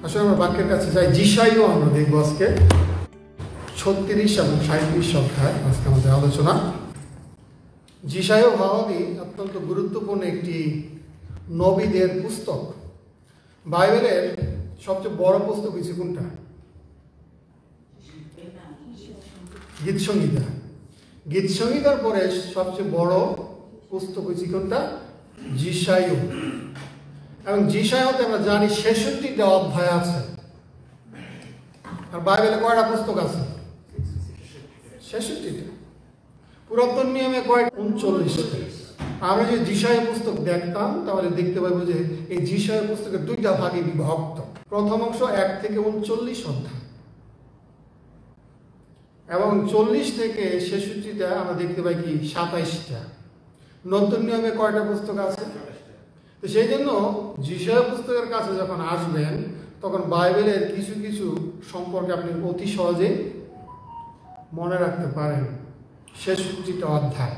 আসলে আমরা বাক্যের কাছে যাই। যিশাইও আমরা দেখব আজকে 36 এবং 37 অধ্যায় আজকে আমাদের আলোচনা। যিশাইও ভাবাদি অত্যন্ত গুরুত্বপূর্ণ একটি নবীদের পুস্তক। বাইবেলের সবচেয়ে বড় পুস্তক হচ্ছে কোনটা? গীতসংহিতা। গীতসংহিতার পরে সবচেয়ে বড় পুস্তক হচ্ছে কোনটা? যিশাইও। এবং যিশাইওতে আমরা জানি 66টা অধ্যায় আছে। আর বাইবেলে কয়টা পুস্তক আছে? 66টা। পুরাতন নিয়মে কয়? 39টা। আমরা যদি যিশাইও পুস্তক দেখতাম তাহলে দেখতে পাবো যে এই যিশাইও পুস্তকের দুইটা ভাগে বিভক্ত। প্রথম অংশ 1 থেকে 39 অধ্যায় এবং 40 থেকে 66টা আমরা দেখতে পাই কি 27টা। নতুন নিয়মে কয়টা পুস্তক আছে? তো সেই জন্য যিশাইও পুস্তকের কাছে যখন আসবেন তখন বাইবেলের কিছু কিছু সম্পর্কে আপনি অতি সহজে মনে রাখতে পারেন। 66টা অধ্যায়।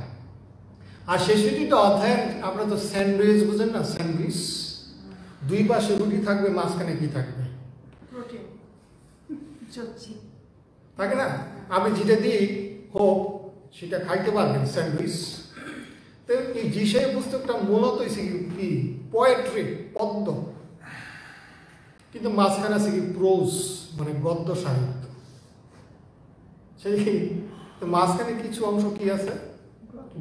আর 66টা অধ্যায়ের আপনারা তো স্যান্ডউইচ বুঝেন না? স্যান্ডউইচ দুই পাশে রুটি থাকবে, মাঝখানে কি থাকবে? থাকে না? আপনি যেটা দিয়ে হোক সেটা খাইতে পারবেন, স্যান্ডউইচ। তো এই যিশাইও পুস্তকটা মূলত কি পোয়েট্রি, পদ্য, কিন্তু মাঝখানে আছে কি প্রোজ, মানে গদ্য সাহিত্য। সেই মাঝখানে কিছু অংশ কি আছে?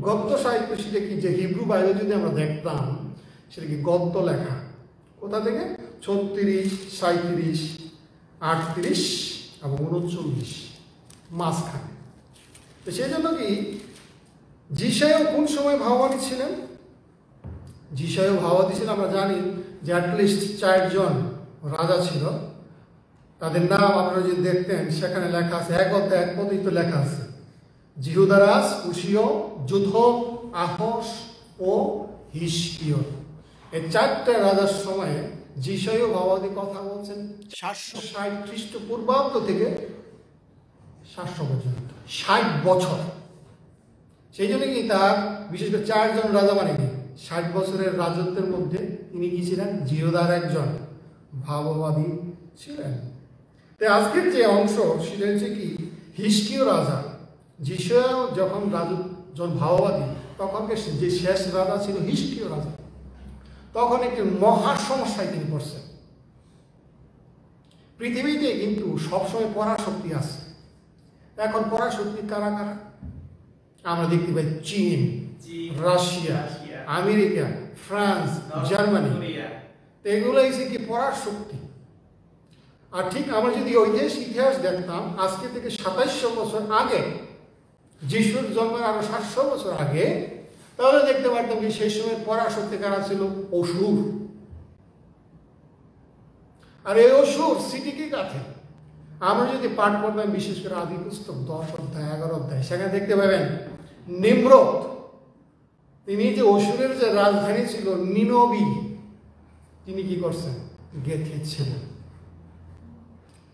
গদ্য সাহিত্য। সেটা কি? যে হিব্রু বাইবেল যদি আমরা দেখতাম সেটা কি গদ্য লেখা। কোথা থেকে? 36, 37, 38 এবং 39 মাঝখানে। তো সেই জন্য কি যিশাইও কোন সময় ভাববাদী ছিলেন? যিশাইও ভাববাদী ছিলেন আমরা জানি যে অ্যাটলিস্ট 4 জন রাজা ছিল। তাদের নাম আপনারা যদি দেখতেন সেখানে লেখা আছে, এক অধ্যায় এক পদেই তো লেখা আছে। জিহুদা রাজ উশিয়, যুদ্ধ, আহস ও হিজকিয়। এই 4টা রাজার সময়ে যিশাইও ভাববাদী কথা বলছেন 760 খ্রিস্টপূর্বাব্দ থেকে 700 পর্যন্ত, 60 বছর। সেই জন্য কি তার বিশেষ করে 4 জন রাজা, মানে কি 60 বছরের রাজত্বের মধ্যে তিনি কি ছিলেন? জিহুদার একজন ভাববাদী ছিলেন। তো আজকের যে অংশ সেটা হচ্ছে কি হিজকিয় রাজা। যিশাইও যখন ভাববাদী তখনকার যে শেষ রাজা ছিল হিজকিয় রাজা। তখন একটি মহা সমস্যায় তিনি পড়ছেন। পৃথিবীতে কিন্তু সবসময় পরাশক্তি আছে। এখন পরাশক্তি কারা কারা? আমরা দেখতে পাই চীন, রাশিয়া, আমেরিকা, ফ্রান্স, জার্মানি। তো এগুলো হচ্ছে কি পরাশক্তি। আর ঠিক আমরা যদি ঐতিহাসিক ইতিহাস দেখতাম আজকে থেকে 2700 বছর আগে, যিশুর জন্মের আরো 700 বছর আগে, তাহলে দেখতে পারতাম কি সেই সময় পরাশক্তি কারা ছিল? অসুর। আর এই অসুর সিটিকে কাছে আমরা যদি পাঠ করতাম বিশেষ করে আদি পুস্তক 10 অধ্যায় 11 অধ্যায়, সেখানে দেখতে পাবেন নিম্রোদ, তিনি যে অসুরের যে রাজধানী ছিল নিনবী, তিনি কি করছেন? গেঁথেছিলেন।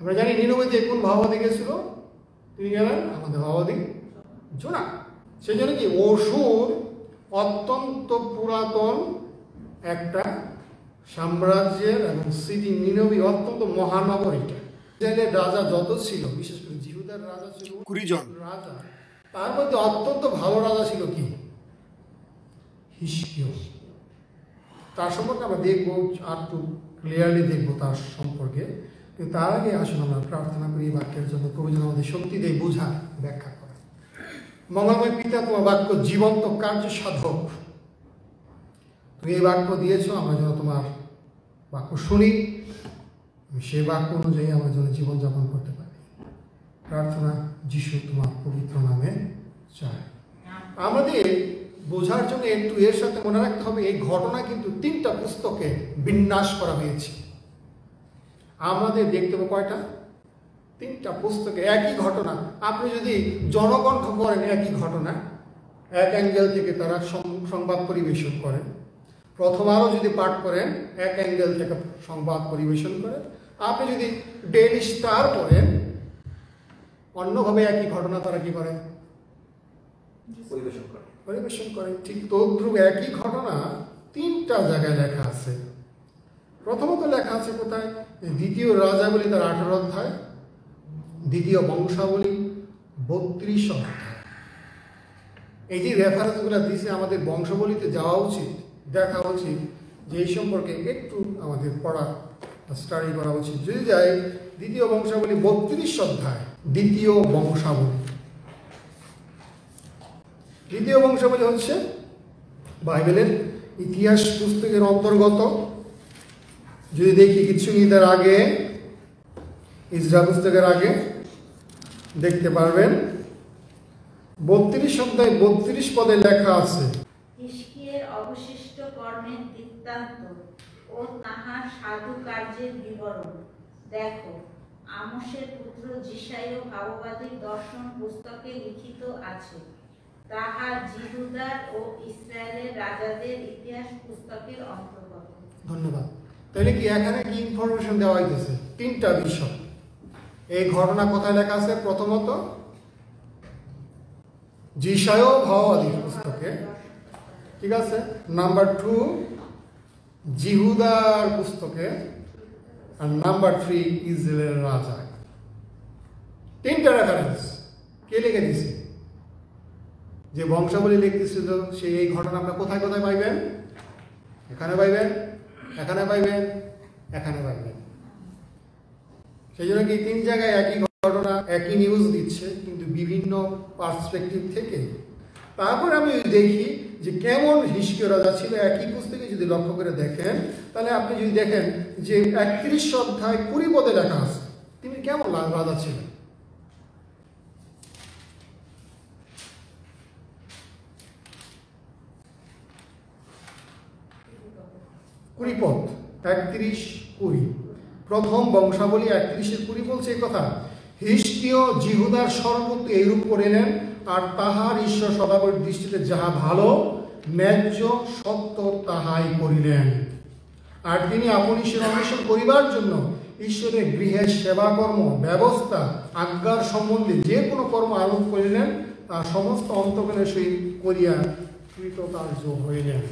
আমরা জানি নিনবীতে কোন ভাববাদী গেছিল? তিনি গেলেন আমাদের ভাববাদী জোনা। সেই জন্য কি অসুর অত্যন্ত পুরাতন একটা সাম্রাজ্যের এবং সিটি। নিনবী অত্যন্ত মহানগর। এটা ইসরায়েলের রাজা যত ছিল, বিশেষ করে জিহুদার রাজা ছিল 20 জন রাজা, তার মধ্যে অত্যন্ত ভালো রাজা ছিল কি? হিজকিয়। তার সম্পর্কে আমরা দেখবো, আর একটু ক্লিয়ারলি দেখবো তার সম্পর্কে। কিন্তু তার আগে আসুন আমরা প্রার্থনা করি বাক্যের জন্য। প্রভু যেন আমাদের শক্তি দেয় বোঝা, ব্যাখ্যা করা। মঙ্গলময় পিতা, তোমার বাক্য জীবন্ত কার্য সাধক। তুমি এই বাক্য দিয়েছ, আমরা যেন তোমার বাক্য শুনি, সেই বাক্য অনুযায়ী আমরা যেন জীবনযাপন করতে পারি। প্রার্থনা যিশু তোমার পবিত্র নামে চাই। আমাদের বোঝার জন্য একটু এর সাথে মনে রাখতে হবে এই ঘটনা কিন্তু 3টা পুস্তকে বিন্যাস করা হয়েছে। আমাদের দেখতে পাবো কয়টা? 3টা পুস্তকে একই ঘটনা। আপনি যদি জনকণ্ঠ করেন একই ঘটনা, এক অ্যাঙ্গেল থেকে তারা সংবাদ পরিবেশন করেন। প্রথম আলো যদি পাঠ করেন এক অ্যাঙ্গেল থেকে সংবাদ পরিবেশন করেন। আপনি যদি ডেইলি স্টার পড়েন অন্যভাবে একই ঘটনা তারা কি করেন? পরিবেশন করেন। ঠিক তদ্রূপ একই ঘটনা 3টা জায়গায় লেখা আছে। প্রথমত লেখা আছে কোথায়? দ্বিতীয় রাজাবলী তার 18 অধ্যায়, দ্বিতীয় বংশাবলী 32 অধ্যায়। এই যে রেফারেন্সগুলো দিছে, আমাদের বংশাবলীতে যাওয়া উচিত, দেখা উচিত, যে এই সম্পর্কে একটু আমাদের পড়া স্টাডি করা উচিত। যদি যাই দ্বিতীয় বংশাবলী 32 অধ্যায়, দ্বিতীয় বংশাবলী। দ্বিতীয় বংশাবলী হচ্ছে বাইবেলের ইতিহাস পুস্তকের অন্তর্গত। যদি দেখি কিছুদিনের আগে, ইজরা পুস্তকের আগে দেখতে পারবেন 32 অধ্যায় 32 পদে লেখা আছে, হিজকিয়ের অবশিষ্ট কর্মের বৃত্তান্ত ও তাহার সাধু কার্যের বিবরণ দেখো, আমোসের পুত্র যিশায় ভাববাদীর দর্শন পুস্তকে লিখিত আছে, তাহা জিহুদার ও ইসরায়েলের রাজাদের ইতিহাস পুস্তকের অন্তর্গত। ধন্যবাদ। তাহলে কি এখানে কি ইনফরমেশন দেওয়া হইতেছে? 3টা বিষয়। এই ঘটনা কোথায় লেখা আছে? প্রথমত যিশায় ভাববাদীর পুস্তকে, ঠিক আছে। নাম্বার 2 জিহুদার পুস্তকে, আর নাম্বার 3 ইসরায়েলের রাজা। 3টা রেফারেন্স কে লিখে দিছে? যে বংশাবলী লিখতেছিল সে। এই ঘটনা আমরা কোথায় কোথায় পাইবেন? এখানে পাইবেন, এখানে পাইবেন, এখানে পাইবেন। সেই জন্য কি 3 জায়গায় একই ঘটনা, একই নিউজ দিচ্ছে, কিন্তু বিভিন্ন পার্সপেক্টিভ থেকে। তারপর আমি দেখি যে কেমন হিজকিয়া রাজা ছিল। একই পুস্তকে যদি লক্ষ্য করে দেখেন, তাহলে আপনি যদি দেখেন যে 31 অধ্যায় 20 পদে লেখা আছে তিনি কেমন রাজা ছিলেন। কুড়িপদ 31-20, প্রথম বংশাবলী 31-20 বলছে এই কথা। হিজকিয় জিহুদার সর্বত্র এইরূপ করিলেন, আর তাহার ঈশ্বর সদাবর দৃষ্টিতে যাহা ভালো ন্যায্য সত্য তাহাই করিলেন। আর তিনি আপন ঈশ্বর অন্বেষণ করিবার জন্য ঈশ্বরের গৃহের সেবা কর্ম, ব্যবস্থা, আজ্ঞার সম্বন্ধে যে কোনো কর্ম আরোপ করিলেন, তা সমস্ত অন্তঃকরণের সহিত করিয়া কৃতকার্য হইলেন।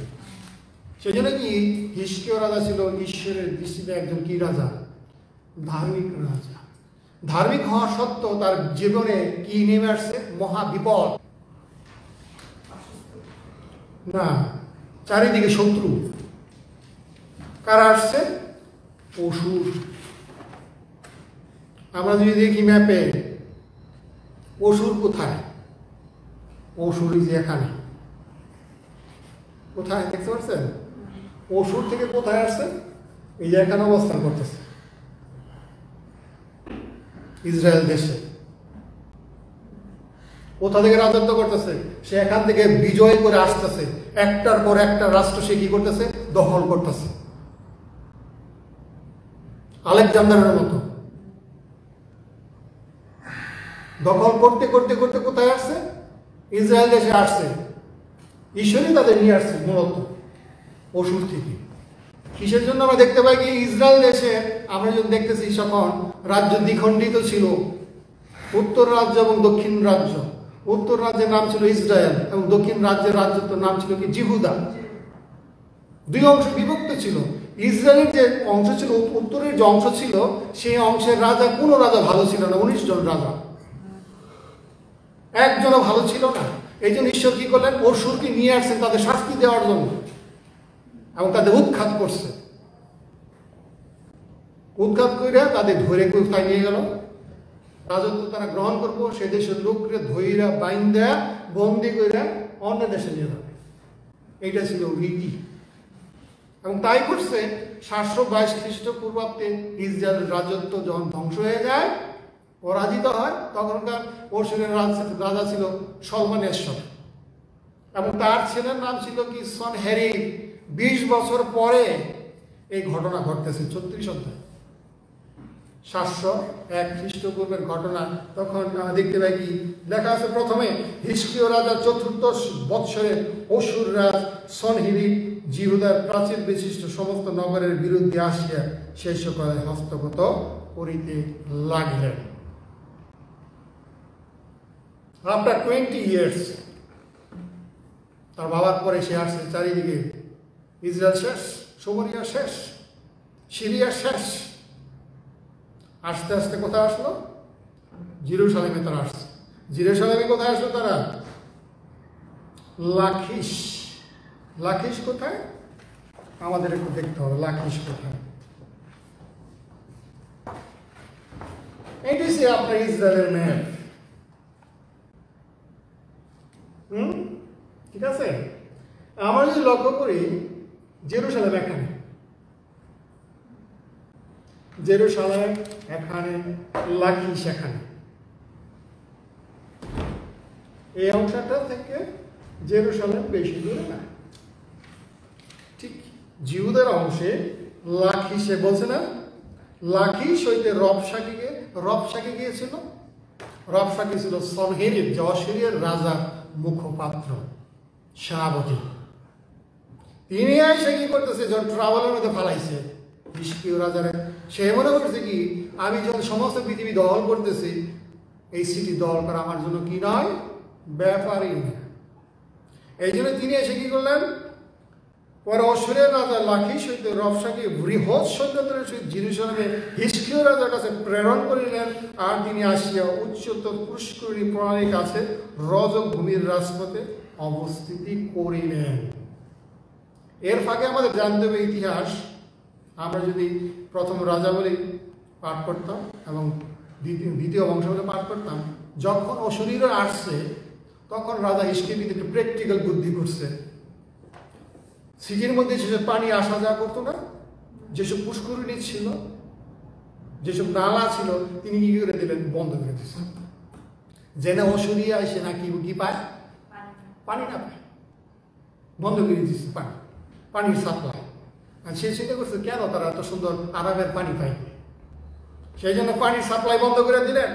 সেই জন্য কি হিজকিয়া রাজা ছিল ঈশ্বরের দৃষ্টিতে একজন কি রাজা? ধার্মিক রাজা। ধার্মিক হওয়া সত্ত্বেও তার জীবনে কি নেমে আসছে? মহা বিপদ। না, চারিদিকে শত্রু। কারা আসছে? অসুর। আমরা যদি দেখি ম্যাপে, অসুর কোথায়? অসুর যে এখানে। কোথায় দেখতে পাচ্ছেন? অসুর থেকে কোথায় আসছে? এই যে এখানে অবস্থান করতেছে ইসরায়েল দেশে। কোথা থেকে রাজত্ব করতেছে? সে এখান থেকে বিজয় করে আসতেছে, একটার পর একটা রাষ্ট্র সে কি করতেছে? দখল করতেছে, আলেকজান্ডারের মতো দখল করতে করতে করতে কোথায় আসছে? ইসরায়েল দেশে আসছে। ঈশ্বরই তাদের নিয়ে আসছে মূলত অসুর থেকে। কিসের জন্য আমরা দেখতে পাই কি ইসরায়েল দেশে আমরা যখন দেখতেছি তখন রাজ্য দ্বিখণ্ডিত ছিল, উত্তর রাজ্য এবং দক্ষিণ রাজ্য। উত্তর রাজ্যের নাম ছিল ইসরায়েল এবং দক্ষিণ রাজ্যের রাজ্যত্বের নাম ছিল কি? জিহুদা। 2 অংশ বিভক্ত ছিল। ইসরায়েলের যে অংশ ছিল, উত্তরের যে অংশ ছিল, সেই অংশের রাজা, কোনো রাজা ভালো ছিল না। 19 জন রাজা, একজনও ভালো ছিল না। এই জন্য ঈশ্বর কি করলেন? অসুরকে নিয়ে আসছেন তাদের শাস্তি দেওয়ার জন্য, এবং তাদের উৎখাত করছে। উৎখাত করে তাদের ধরে কোথায় নিয়ে গেল? রাজত্ব তারা গ্রহণ করবো, সে দেশের লোককে ধৈরা বাইন্দা বন্দি করে অন্য দেশে নিয়ে যাবে। এইটা ছিল রীতি, এবং তাই করছে। 722 খ্রিস্টপূর্বাব্দে ইসরায়েলের রাজত্ব যখন ধ্বংস হয়ে যায়, পরাজিত হয়, তখনকার অসুরের রাজা ছিল সলমানেশ্বর, এবং তার ছেলের নাম ছিল কি? সনহেরিব। 20 বছর পরে এই ঘটনা ঘটতেছে। 34 অধ্যায় 701 খ্রিস্টপূর্বের ঘটনা। তখন দেখতে পাই কি লেখা আছে? প্রথমে হিজকিয়া রাজা 4th বৎসরে অসুর রাজ সনহেরিব জিহুদার প্রাচীর বিশিষ্ট সমস্ত নগরের বিরুদ্ধে আসিয়া সেই সকলে হস্তগত করিতে লাগলেন। আফটার 20 years, তার বাবার পরে সে আসছে। চারিদিকে ইসরায়েল শেষ, সোমরিয়া শেষ, সিরিয়া শেষ, আস্তে আস্তে কোথায় আসলো? জেরুজালেমে তারা আসছে। জেরুজালেমে কোথায় আসলো তারা? লাখিশ। লাখিশ কোথায়? আমাদের একটু দেখতে হবে লাখিশ কোথায়। এটি সে আপনার ইসরায়েলের ম্যাপ। ঠিক আছে, আমরা যদি লক্ষ্য করি জেরুজালেম এখানে, জেরুজালেম এখানে, লাখিশ এখানে। এই অংশটা থেকে জেরুজালেম বেশি দূরে না। ঠিক জিহুদের অংশে লাখিশে বলছে না, লাখিশ হইতে রবশাকে গিয়েছিল। রবশাকে ছিল সনহেরিব, যে অশিরিয়ার রাজার মুখপাত্র, সেনাপতি। তিনি এসে কি করতেছে, যখন ট্রাভেলের মধ্যে ফালাইছে হিজকিয়া রাজারে, সে মনে করছে কি আমি যখন সমস্ত পৃথিবী দখল করতেছি, এই সিটি দখল করা আমার জন্য কি নয়, ব্যাপারই না। এই জন্য তিনি এসে কি করলেন, পরে অশূরের রাজা লাখিশ হইতে রবশাকে বৃহৎ সৈন্যদের সহিত জেরুজালেমে হিজকিয়া রাজার কাছে প্রেরণ করিলেন। আর তিনি আসিয়া উচ্চতর পুষ্করিণী প্রণালীর কাছে রজভূমির রাজপথে অবস্থিতি করিলেন। এর ফাঁকে আমাদের জানতে হবে ইতিহাস। আমরা যদি প্রথম রাজাবলী পাঠ করতাম এবং দ্বিতীয় বংশাবলী পাঠ করতাম, যখন অশূরীরা আসছে তখন রাজা হিজকিয়া কিন্তু একটু প্র্যাকটিক্যাল বুদ্ধি করছে। সিটির মধ্যে যেসব পানি আসা যাওয়া করতো না, যেসব পুষ্করিণী ছিল, যেসব নালা ছিল, তিনি কি করে দিলেন, বন্ধ করে দিচ্ছেন। যেন অশূরীরা এসে না কি পায়, পানি না পায়, বন্ধ করে দিচ্ছে পানির সাপ্লাই। আর সে চিন্তা করছে কেন তারা এত সুন্দর আরামের পানি পায়, সেই জন্য পানির সাপ্লাই বন্ধ করে দিলেন।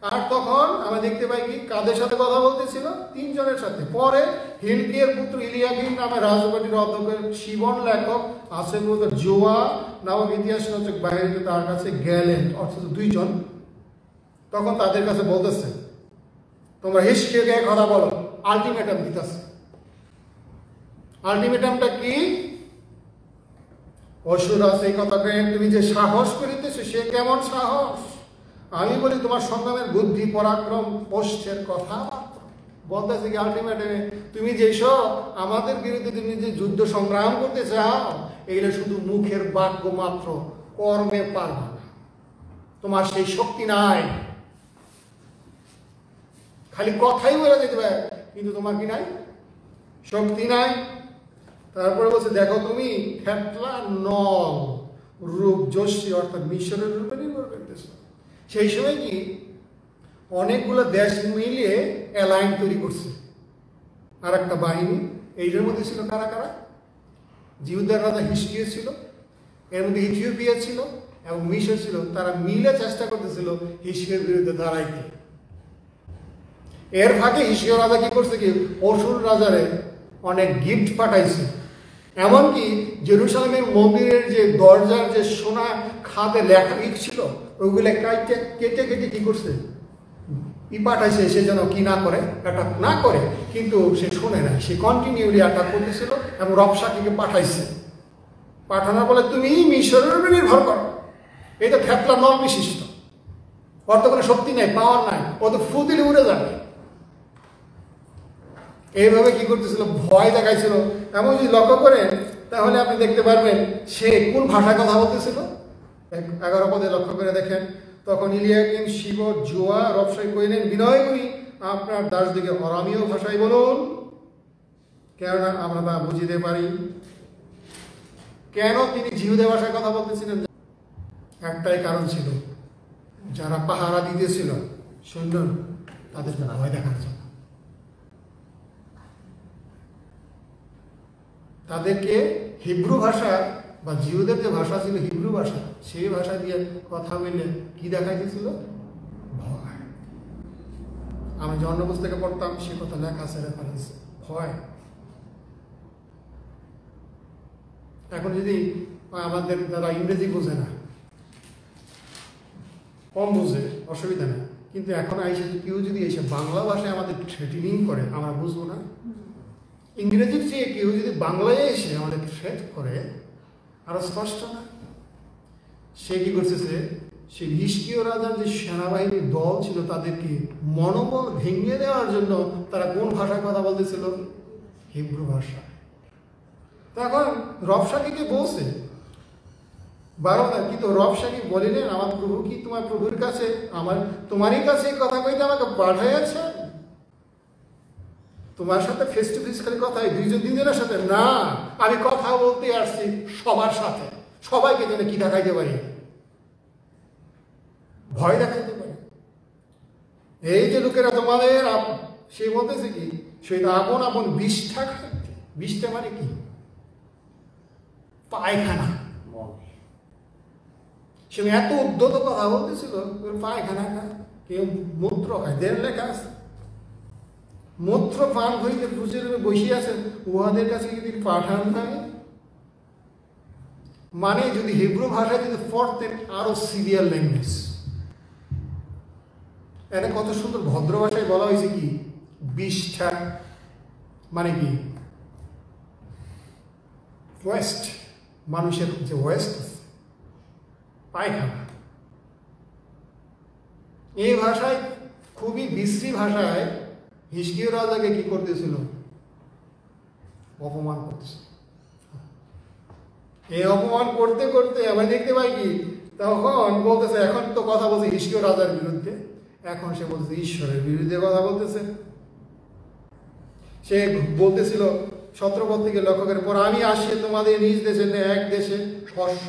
আর তখন আমরা দেখতে পাই কি কাদের সাথে কথা বলতেছিল, তিনজনের সাথে। পরে হিলকিয়ার পুত্র ইলিয়াকিম নামে রাজবাটির অধ্যক্ষ শিবন লেখক আছে জোয়া নামক ইতিহাস রচক বাইরে তার কাছে গেলেন, অর্থাৎ দুইজন। তখন তাদের কাছে বলতেছে, তোমরা হিজকিয়াকে কথা বলো, আলটিমেটাম দিতেছে। আলটিমেটামটা কি? অসুর আছে এই কথা কেন, তুমি যে সাহস করিতেছো সে কেমন সাহস? আমি বলি তোমার সংগ্রামের বুদ্ধি পরাক্রম পোষ্ঠের কথা বলতেছে কি আলটিমেটামে, তুমি যেসব আমাদের বিরুদ্ধে তুমি যে যুদ্ধ সংগ্রাম করতে চাও, এগুলো শুধু মুখের বাক্য মাত্র, কর্মে পারবে না, তোমার সেই শক্তি নাই। খালি কথাই বলে যেতে পারে, কিন্তু তোমার কি নাই, শক্তি নাই। তারপরে বলছে দেখো তুমি ফেতলা নল রূপ যশী, অর্থাৎ মিশরের রূপে নির্ভর করতেছ। সেই সময় কি অনেকগুলো দেশ মিলিয়ে অ্যালাইন তৈরি করছে আর একটা বাহিনী। এইটার মধ্যে ছিল কারা কারা? জিহুদের রাজা হিজকিয়া ছিল, এর মধ্যে ইথিওপিয়া ছিল এবং মিশর ছিল। তারা মিলে চেষ্টা করতেছিল হিজকিয়ার বিরুদ্ধে দাঁড়াইতে। এর ফাঁকে হিজকিয়া রাজা কি করছে কি অসুর রাজারে অনেক গিফট পাঠাইছে। এমনকি জেরুজালেমের মন্দিরের যে দরজার যে সোনা খাতে লেখা ছিল, ওইগুলো কেটে কেটে কি করছে, পাঠাইছে সে যেন কি না করে, অ্যাটাক না করে। কিন্তু সে শোনে না, সে কন্টিনিউলি অ্যাটাক করতেছিল এবং রবশাকে পাঠাইছে। পাঠানোর বলে তুমি মিশরের উপর নির্ভর করো, এটা ফেতলা নল বিশিষ্ট, অর্থ কোনো শক্তি নেই, পাওয়ার নাই, ও তো ফু দিলে উড়ে যাবে। এইভাবে কি করতেছিল, ভয় দেখাইছিল। এমন যদি লক্ষ্য করেন তাহলে আপনি দেখতে পারবেন সে কোন ভাষায় কথা বলতেছিল। 11 পদে লক্ষ্য করে দেখেন, তখন ইলিয়াকিম শিব জোয়া রবশাই কইলেন, বিনয় করি আপনার দাসদিকে অরামীয় ভাষায় বলুন, কেননা আমরা তা বুঝিতে পারি। কেন তিনি জিহুদে ভাষায় কথা বলতেছিলেন? একটাই কারণ ছিল, যারা পাহারা দিতেছিল সৈন্য, তাদেরকে ভয় দেখার জন্য। তাদেরকে হিব্রু ভাষা বা জিহুদের যে ভাষা ছিল হিব্রু ভাষা, সেই ভাষা দিয়ে কথা বললে কি দেখাইতেছিল, ভয়। আমি যে অন্য পুস্তকে পড়তাম সে কথা লেখা আছে রেফারেন্স, ভয়। এখন যদি আমাদের যারা ইংরেজি বোঝে না, কম বোঝে, অসুবিধা নেই, কিন্তু এখন আইসে কেউ যদি এসে বাংলা ভাষায় আমাদের থ্রেটিনিং করে, আমরা বুঝবো না। ইংরেজির চেয়ে কেউ যদি বাংলায় এসে আমাদের থ্রেট করে, আরো স্পষ্ট না। সে কি করতেছে, সেই হিজকিয়া রাজার যে সেনাবাহিনীর দল ছিল তাদেরকে মনোবল ভেঙে দেওয়ার জন্য তারা কোন ভাষায় কথা বলতেছিল? হিব্রু ভাষা। তখন রবশাকেকে বলছে বারবার, কিন্তু রবশাকে বলিলেন, আমার প্রভু কি তোমার প্রভুর কাছে তোমারই কাছে এই কথা কইতে আমাকে পাঠাইয়াছে? তোমার সাথে ফেস টু ফেস খালি কথা দুইজনের সাথে না, আমি কথা বলতে আসছি সবার সাথে, সবাইকে যেন কি দেখাইতে পারি? ভয় দেখাইতে পারে। এই যে লোকেরা তোমাদের, সে বলতেছে কি, সেটা আপন আপন বিষ্ঠা খাইতে। বিষ্ঠা মানে কি? পায়খানা। সে এত উদ্যত কথা বলতেছিল, পায়খানা খায়, কেউ মূত্র খায়, দেড় লেখা আছে মূত্র পান হইতে খুঁজে বসিয়ে আছেন, উহাদের কাছে যদি পাঠান হয়, মানে যদি হিব্রু ভাষায় যদি পড়তেন আরো সিরিয়াল ল্যাঙ্গুয়েজ। এটা কত সুন্দর ভদ্র ভাষায় বলা হয়েছে কি, বিষ্ঠা মানে কি? ওয়েস্ট, মানুষের যে ওয়েস্ট পায়খানা। এই ভাষায় খুবই বিশ্রী ভাষায় হিজকিয়া রাজাকে কি করতেছিল? অপমান করতেছিল। এই অপমান করতে করতে আমরা দেখতে পাই কি, তখন বলতেছে, এখন তো কথা বলছে হিজকিয়া রাজার বিরুদ্ধে, এখন সে বলতেছে ঈশ্বরের বিরুদ্ধে কথা বলতেছে। সে বলতেছিল 17 পদ থেকে লক্ষ্য করে, পর আমি আসি তোমাদের নিজ দেশে, এক দেশে শস্য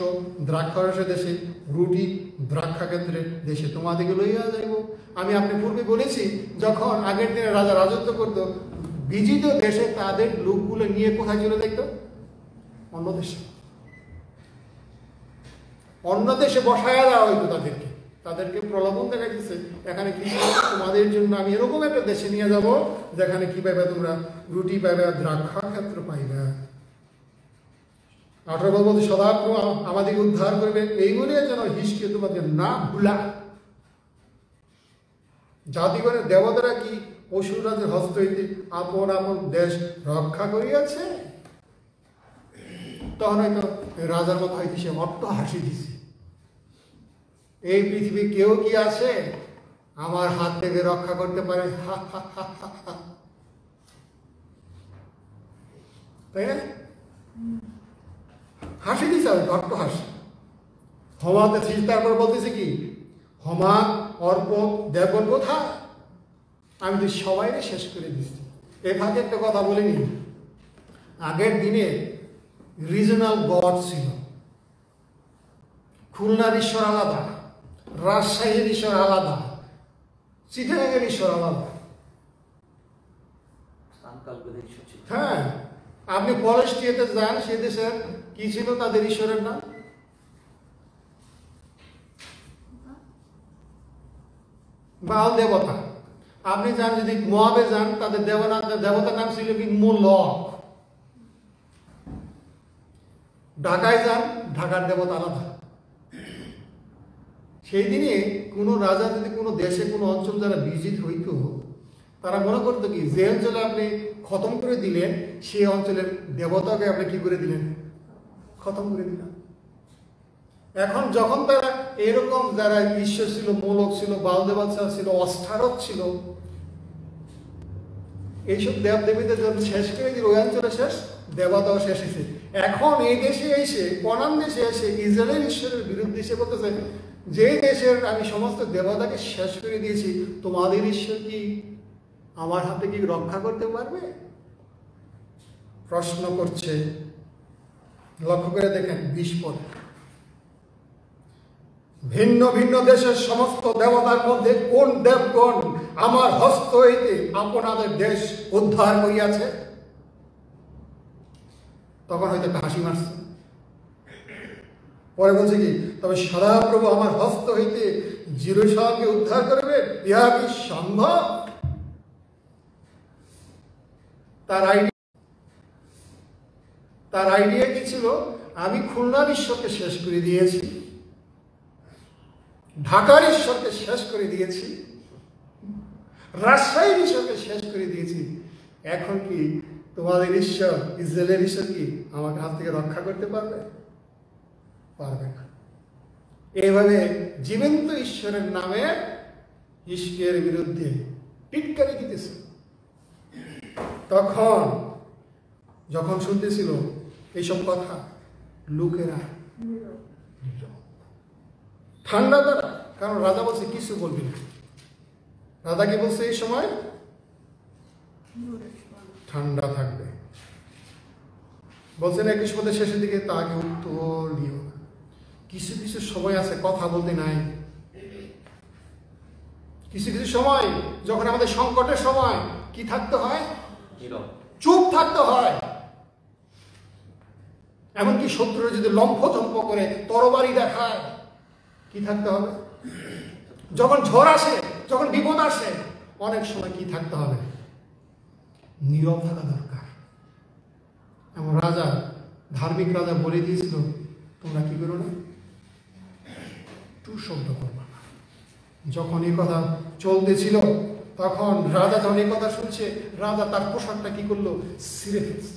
দ্রাক্ষারসের দেশে, রুটি দ্রাক্ষা ক্ষেত্রের দেশে তোমাদেরকে লইয়া যাইব। আমি আপনি পূর্বে বলেছি, যখন আগের দিনে রাজা রাজত্ব করত, বিজিত দেশে তাদের লোকগুলো নিয়ে কোথায় চলে যেত? অন্য দেশে। অন্য দেশে বসায়া দেওয়া হইতো তাদেরকে প্রলোভন দেখাইতেছে, এখানে কি তোমাদের জন্য আমি এরকম একটা দেশে নিয়ে যাব, যেখানে কি পাইবে তোমরা? রুটি পাইবে, দ্রাক্ষা ক্ষেত্র পাইবে। 18 বলতে সদাপ্রভু আমাদেরকে উদ্ধার করবে, এইগুলি যেন হিজকিয়া তোমাদের না ভুলা। জাতিগণের দেবতারা কি অসুর রাজের হস্ত হইতে আপন আপন দেশ রক্ষা করিয়াছে? তখন হয়তো রাজার মতো হয়তো সে অট্ট হাসি দিছে, এই পৃথিবী কেউ কি আছে আমার হাত থেকে রক্ষা করতে পারে? তাই না? হাসি দিছে, অট্ট হাসি। হমাতে তারপর বলতেছে কি, হমা অর্প দেবগণ কোথায়? আমি তো সবাইকে শেষ করে দিচ্ছি। এ ফাঁকে একটা কথা বলিনি, আগের দিনে রিজনাল গড ছিল। খুলনার ঈশ্বর আলাদা, রাজশাহীর ঈশ্বর আলাদা, চিটাগাংয়ের ঈশ্বর আলাদা। হ্যাঁ, আপনি পলেস্টিয়াতে যান, সে দেশের কি ছিল তাদের ঈশ্বরের নাম? বাল দেবতা। আপনি যান যদি মোয়াবে যান, তাদের দেবতার নাম ছিল কি? মোলক। ঢাকায় যান, ঢাকার দেবতা আলাদা। সেই দিনে কোনো রাজা যদি কোনো দেশে কোনো অঞ্চল যারা ভিজিট হইত, তারা মনে করতো কি, যে অঞ্চলে আপনি খতম করে দিলেন, সেই অঞ্চলের দেবতাকে আপনি কি করে দিলেন? খতম করে দিলেন। এখন যখন তারা এরকম যারা ঈশ্বর ছিল, মোলক ছিল, বাল দেবতা ছিল, অষ্টারক ছিল, এইসব দেব দেবীদের যখন শেষ করে দিল, ওই অঞ্চলে শেষ, দেবতাও শেষ হয়েছে। এখন এই দেশে এসে, কনান দেশে এসে ইসরায়েলের ঈশ্বরের বিরুদ্ধে এসে বলতেছে, যে দেশের আমি সমস্ত দেবতাকে শেষ করে দিয়েছি, তোমাদের ঈশ্বর কি আমার হাতে কি রক্ষা করতে পারবে? প্রশ্ন করছে। লক্ষ্য করে দেখেন 20 পদ। ভিন্ন ভিন্ন দেশের সমস্ত দেবতার মধ্যে কোন দেবগণ আমার হস্ত হইতে আপনাদের দেশ উদ্ধার করিয়াছে? তখন হয়তো একটা হাসি মারছে। পরে বলছে কি, তবে সদাপ্রভু আমার হস্ত হইতে জেরুজালেমকে উদ্ধার করবে, ইহা কি সম্ভব? তার আইডিয়া কি ছিল? আমি খুলনার ঈশ্বরকে শেষ করে দিয়েছি, ঢাকার ঈশ্বরকে শেষ করে দিয়েছি, রাজশাহীর ঈশ্বরকে শেষ করে দিয়েছি, এখন কি তোমাদের ঈশ্বর, ইসরায়েলের ঈশ্বর কি আমাকে হাত থেকে রক্ষা করতে পারবে? পারবে না। এইভাবে জীবন্ত ঈশ্বরের নামে হিজকিয়ার বিরুদ্ধে টিটকারি দিতেছে। তখন যখন শুনতেছিল এইসব কথা, লোকেরা ঠান্ডা দ্বারা, কারণ রাজা বলছে কিছু বলবি না। রাজা কি বলছে এই সময়? ঠান্ডা থাকবে। বলছেন 21 পদের শেষের দিকে, তাকে উত্তর দিও না। কিছু কিছু সময় আছে কথা বলতে নাই। কিছু কিছু সময় যখন আমাদের সংকটের সময় কি থাকতে হয়? চুপ থাকতে হয়। এমনকি শত্রুরা যদি লম্ফঝম্প করে তরবারি দেখায়, কি থাকতে হবে? যখন ঝড় আসে, যখন বিপদ আসে, অনেক সময় কি থাকতে হবে? নীরব থাকা দরকার। এমন রাজা, ধার্মিক রাজা বলে দিয়েছিল, তোমরা কি করো না? টু শব্দ করবা না। যখন এই কথা চলতেছিল, তখন রাজা যখন এই কথা শুনছে, রাজা তার পোশাকটা কি করলো? ছিঁড়ে ফেলছে।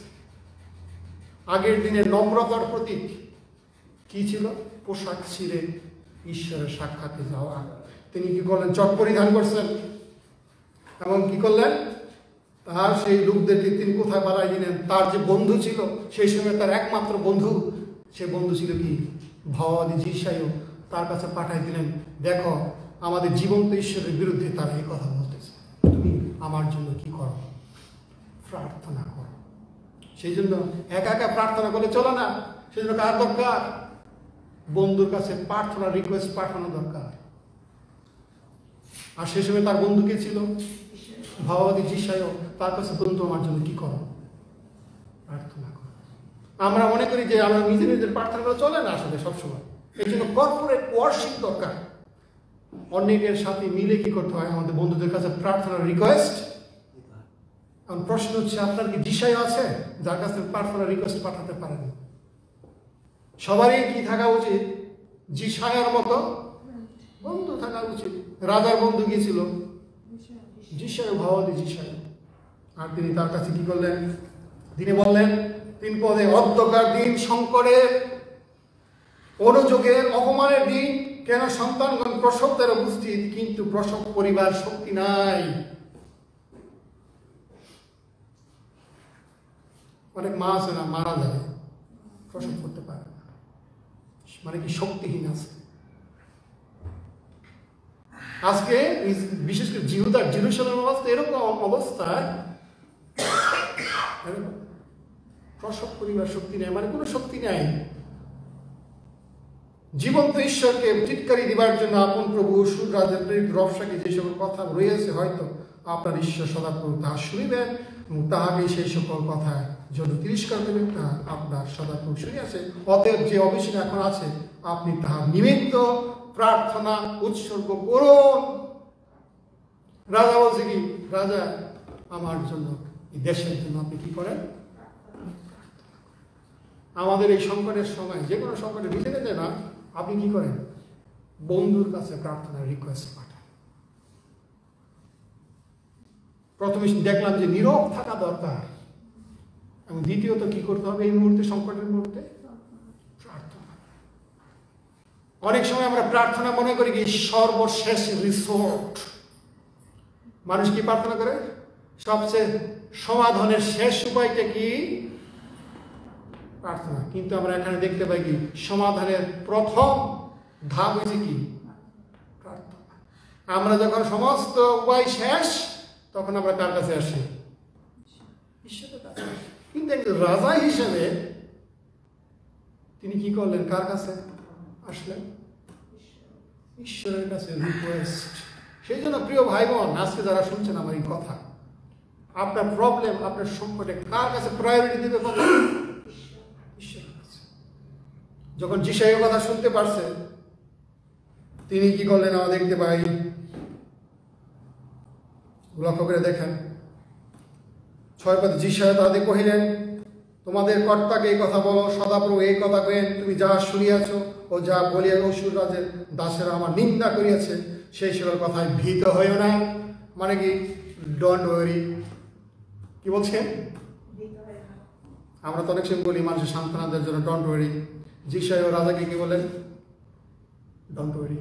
আগের দিনে নম্রতার প্রতীক কি ছিল? পোশাক ছিঁড়ে ঈশ্বরের সাক্ষাতে যাওয়া। তিনি কি করলেন? চট পরিধান করছেন এবং কি করলেন? তার সেই লোকদেরকে তিনি কোথায় বাড়াই দিলেন? তার যে বন্ধু ছিল সেই সময়, তার একমাত্র বন্ধু, সে বন্ধু ছিল কি? ভাওবাদী যিশাইও। তার কাছে পাঠাই দিলেন, দেখো আমাদের জীবন্ত ঈশ্বরের বিরুদ্ধে তারা এই কথা বলতেছে, তুমি আমার জন্য কি করো? প্রার্থনা করো। সেই জন্য একা একা প্রার্থনা করলে চলে না। সেই জন্য কার দরকার? বন্ধুর কাছে প্রার্থনা রিকোয়েস্ট পাঠানো দরকার। আর সেই সময় তার বন্ধু কে ছিল? ভাওবাদী যিশাইও। তার কাছে বন্ধু, আমার জন্য কি করো? প্রার্থনা করো। আমরা মনে করি যে আমরা নিজে নিজের প্রার্থনা করে চলে না আসলে সবসময়। এই জন্য কর্পোরেট ওয়ার্শিপ দরকার। অন্যের সাথে মিলে কি করতে হয়? আমাদের বন্ধুদের কাছে প্রার্থনার রিকোয়েস্ট। এখন প্রশ্ন হচ্ছে, আপনার কি যিশাই আছে যার কাছে প্রার্থনার রিকোয়েস্ট পাঠাতে পারেন? সবারই কি থাকা উচিত? যিশাইয়ের মতো বন্ধু থাকা উচিত। রাজার বন্ধু কি ছিল? যিশাই, ভাওবাদী যিশাই। আর তিনি তার কাছে কি করলেন? তিনি বললেন 3 পদে, অন্ধকার দিন, সংকটের, অনুযোগের, অপমানের দিন, কেন সন্তানগণ প্রসবদের উপস্থিত, কিন্তু প্রসব পরিবার শক্তি নাই। অনেক মা আছে না, মারা যায়, প্রসব করতে পারে না, মানে কি শক্তিহীন আছে। আজকে বিশেষ করে জিহুদার জেরুজালেম অবস্থা এরকম অবস্থায়, প্রসব পরিবার শক্তি নেই, মানে কোনো শক্তি নেই। জীবন্ত ঈশ্বরকে টিটকারি দিবার জন্য আপন প্রভু সুরাজের প্রেরিত রবসাকে যে সকল কথা রয়েছে, হয়তো আপনার ঈশ্বর সদাপ্রভু তাহা শুনিবেন এবং তাহাকে সেই সকল কথা জন্য তিরস্কার দেবেন, তা আপনার সদাপ্রভু শুনিয়াছে। অতএব যে অভিষেক এখন আছে, আপনি তাহার নিমিত্ত প্রার্থনা উৎসর্গ করুন। রাজা বলছে কি? রাজা, আমার জন্য, এই দেশের জন্য আপনি কি করেন? আমাদের এই সংকটের সময়, যে কোনো সংকটে নিজেকে দেয় না, আপনি কি করেন? বন্ধুর কাছে প্রার্থনার রিকোয়েস্ট পাঠান। প্রথমে দেখলাম যে নীরব থাকা দরকার, এবং দ্বিতীয়ত কি করতে হবে এই মুহূর্তে, সংকটের মুহূর্তে? প্রার্থনা। অনেক সময় আমরা প্রার্থনা মনে করি কি সর্বশেষ রিসোর্ট। মানুষ কি প্রার্থনা করে? সবচেয়ে সমাধানের শেষ উপায়টা কি? প্রার্থনা। কিন্তু আমরা এখানে দেখতে পাই কি সমাধানের প্রথম ধাপ হয়েছে কি? প্রার্থনা। আমরা যখন সমস্ত উপায় শেষ, তখন আমরা কার কাছে আসি? ঈশ্বরের কাছে। কিন্তু একজন রাজা হিসেবে তিনি কি করলেন? কার কাছে আসলেন? ঈশ্বরের কাছে রিকোয়েস্ট। সেই জন্য প্রিয় ভাই বোন, আজকে যারা শুনছেন আমার এই কথা, আপনার প্রবলেম, আপনার সংকটে কার কাছে প্রায়োরিটি দিতে পারবে? ঈশ্বরের কাছে। যখন যিশাইয়ের কথা শুনতে পারছে, তিনি কি করলেন? আমরা দেখতে পাই, লক্ষ্য করে দেখেন 6 পদে, যিশাই তাদের কহিলেন, তোমাদের কর্তাকে এই কথা বলো, সদাপ্রভু এই কথা কহেন, তুমি যা শুনিয়াছ ও যা বলিয়া অসুর রাজের দাসেরা আমার নিন্দা করিয়াছে, সেই সকল কথায় ভীত হইও না। মানে কি? Don't worry. কি বলছেন? আমরা তো অনেক সময় বলি মানুষের সান্ত্বনাদের জন্য ডোন্ট ওয়ারি। যিশাই ও রাজাকে কি বলেন? Don't worry.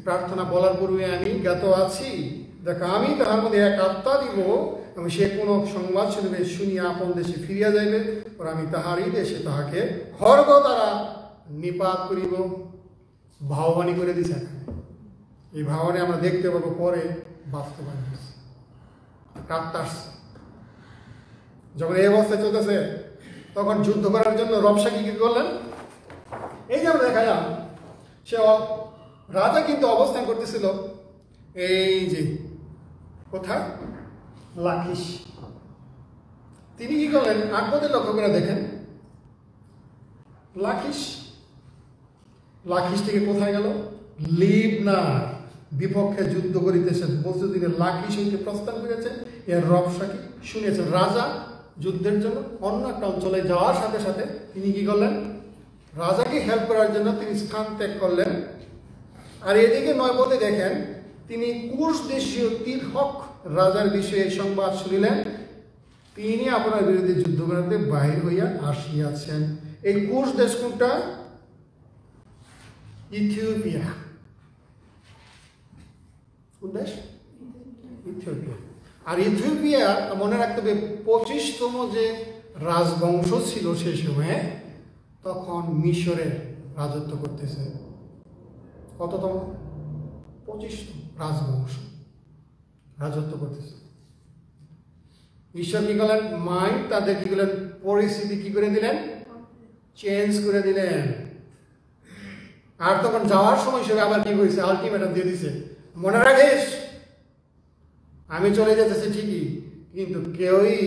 প্রার্থনা বলার পূর্বে আমি জ্ঞাত আছি, দেখ আমি তাহার মধ্যে এক আত্মা দিব, এবং সে কোন সংবাদ শুনিবে, শুনিয়া আপন দেশে ফিরিয়া যাইবে, আর আমি তাহারই দেশে তাহাকে খড়গ দ্বারা নিপাত করিব। ভাববাণী করে দিছে। এই ভাবনে আমরা দেখতে পাবো পরে বাস্তবায়ন হয়েছে। আত্মা আসছে। যখন এই অবস্থায় চলতেছে তখন যুদ্ধ করার জন্য রবশাহী কি করলেন? এই যে আমরা দেখা যান সে রাজা কিন্তু অবস্থান করতেছিল এই যে কোথায়, লাখিশ। তিনি কি করলেন? আকবরদের লক্ষ্য করে দেখেন, লাখিশ থেকে কোথায় গেল? লিবনার বিপক্ষে যুদ্ধ করিতেছেন। বলতে তিনি লাখিশ হইতে প্রস্থান করেছেন। এর রবশাহী শুনেছেন। রাজা যুদ্ধের জন্য অন্য একটা অঞ্চলে যাওয়ার সাথে সাথে তিনি কি করলেন? রাজাকে হেল্প করার জন্য তিনি স্থান ত্যাগ করলেন। আর এদিকে নয়পদে দেখেন তিনি কুশ দেশীয় তিরহক রাজার বিষয়ে সংবাদ শুনিলেন, তিনি আপনার বিরুদ্ধে যুদ্ধ করাতে বাহির হইয়া আসিয়াছেন। এই কুশ দেশ কোনটা? ইথিওপিয়া। কোন দেশ? ইথিওপিয়া। আর ইথিওপিয়া মনে রাখতে হবে 25তম যে রাজবংশ ছিল সেই সময়ে, তখন মিশরের রাজত্ব করতেছে। কততম? 25তম রাজবংশ রাজত্ব করতেছে। ঈশ্বর কি করলেন? মাইন্ড তাদের কি করলেন? পরিস্থিতি কি করে দিলেন? চেঞ্জ করে দিলেন। আর তখন যাওয়ার সময় সে আবার কি করেছে? আলটিমেটাম দিয়ে দিছে, মনে রাখিস আমি চলে যেতেছি ঠিকই, কিন্তু কেউই